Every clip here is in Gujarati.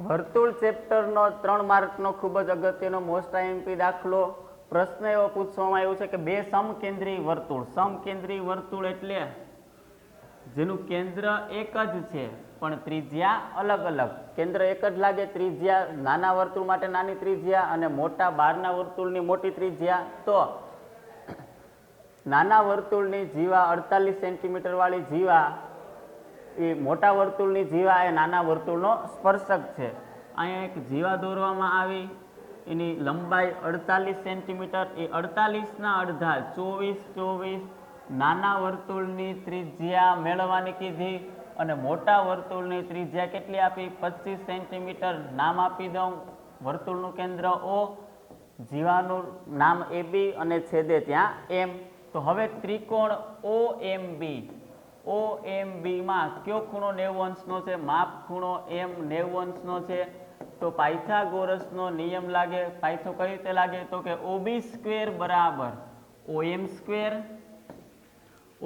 વર્તુળ ચેપ્ટરનો 3 માર્કનો ખૂબ જ અગત્યનો મોસ્ટ આઈએમપી દાખલો પ્રશ્ન એવો પૂછવામાં આવ્યો છે કે બે સમકેન્દ્રીય વર્તુળ એટલે જેનું કેન્દ્ર એક જ છે પણ ત્રિજ્યા અલગ અલગ. કેન્દ્ર એક જ લાગે, ત્રિજ્યા નાના વર્તુળ માટે નાની ત્રિજ્યા અને મોટા બહારના વર્તુળની મોટી ત્રિજ્યા. તો નાના વર્તુળની જીવા 48 સેન્ટીમીટર વાળી જીવા એ મોટા વર્તુળની જીવા એ નાના વર્તુળનો સ્પર્શક છે. અહીંયા એક જીવા દોરવામાં આવી, એની લંબાઈ 48 સેન્ટીમીટર, એ 48ના અડધા 24 નાના વર્તુળની ત્રિજ્યા મેળવવાની કીધી અને મોટા વર્તુળની ત્રિજ્યા કેટલી આપી? 25 સેન્ટીમીટર. નામ આપી દઉં, વર્તુળનું કેન્દ્ર O, જીવાનું નામ AB અને છેદે ત્યાં M. તો હવે ત્રિકોણ OMB માં કયો ખૂણો 90 અંશનો છે? માપ ખૂણો M 90 અંશનો છે. તો પાયથાગોરસનો નિયમ લાગે. પાયથો કઈ રીતે લાગે? તો કે OB સ્ક્વેર બરાબર OM સ્ક્વેર,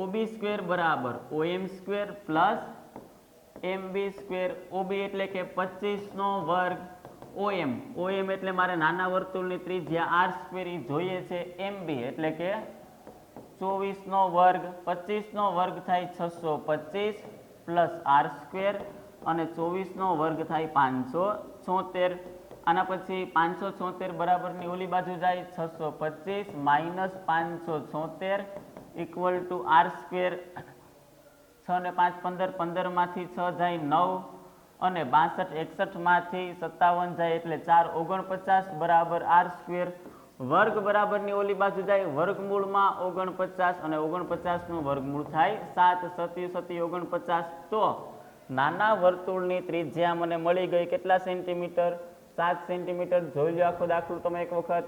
OB સ્ક્વેર બરાબર OM square plus MB square. OB એટલે કે 25નો વર્ગ, OM એટલે મારે નાના વર્તુળની ત્રિજ્યા R સ્ક્વેર જોઈએ છે, MB એટલે કે 24નો વર્ગ, 25નો વર્ગ થાય 625 પ્લસ R સ્ક્વેર અને 24નો વર્ગ થાય 576. આના પછી 576 બરાબરની ઓલી બાજુ જાય, 625 minus 576 equal to R square. 6 ને 5 15, 15 માંથી 6 જાય 9 અને 62 61 માંથી 57 જાય એટલે 4 49 બરાબર R સ્ક્વેર. વર્ગ બરાબરની ઓલી બાજુ જાય, વર્ગમૂળમાં 49 અને 49નું વર્ગમૂળ થાય 7, 7 7 49. તો નાના વર્તુળની ત્રિજ્યા મને મળી ગઈ કેટલા સેન્ટીમીટર? 7 સેન્ટીમીટર. જોઈ લો આખો દાખલો તમે એક વખત.